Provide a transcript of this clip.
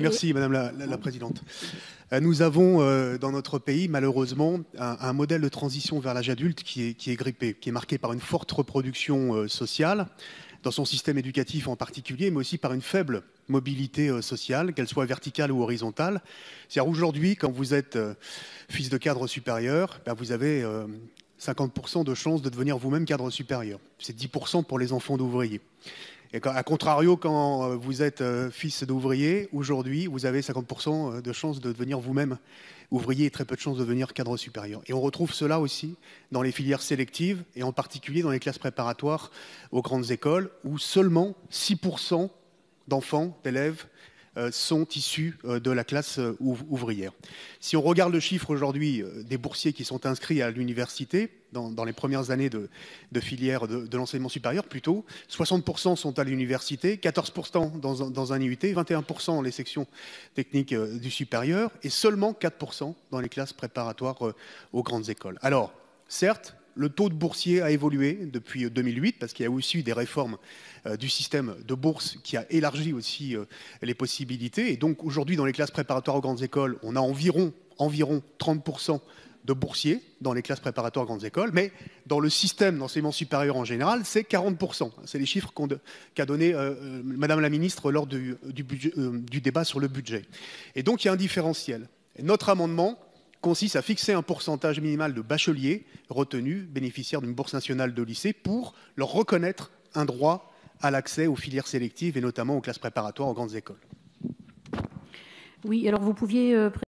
Merci Madame la Présidente. Nous avons dans notre pays, malheureusement, un modèle de transition vers l'âge adulte qui est grippé, qui est marqué par une forte reproduction sociale, dans son système éducatif en particulier, mais aussi par une faible mobilité sociale, qu'elle soit verticale ou horizontale. C'est-à-dire aujourd'hui, quand vous êtes fils de cadre supérieur, vous avez 50% de chances de devenir vous-même cadre supérieur. C'est 10% pour les enfants d'ouvriers. Et à contrario, quand vous êtes fils d'ouvrier, aujourd'hui, vous avez 50% de chances de devenir vous-même ouvrier et très peu de chances de devenir cadre supérieur. Et on retrouve cela aussi dans les filières sélectives et en particulier dans les classes préparatoires aux grandes écoles où seulement 6% d'enfants, d'élèves, sont issus de la classe ouvrière. Si on regarde le chiffre aujourd'hui des boursiers qui sont inscrits à l'université, dans les premières années de filière de l'enseignement supérieur, plutôt, 60% sont à l'université, 14% dans un IUT, 21% dans les sections techniques du supérieur et seulement 4% dans les classes préparatoires aux grandes écoles. Alors, certes, le taux de boursiers a évolué depuis 2008 parce qu'il y a aussi eu des réformes du système de bourse qui a élargi aussi les possibilités. Et donc aujourd'hui, dans les classes préparatoires aux grandes écoles, on a environ 30% de boursiers dans les classes préparatoires aux grandes écoles. Mais dans le système d'enseignement supérieur en général, c'est 40%. C'est les chiffres qu'a donné Madame la Ministre lors du débat sur le budget. Et donc il y a un différentiel. Et notre amendement consiste à fixer un pourcentage minimal de bacheliers retenus, bénéficiaires d'une bourse nationale de lycée, pour leur reconnaître un droit à l'accès aux filières sélectives et notamment aux classes préparatoires aux grandes écoles. Oui, alors vous pouviez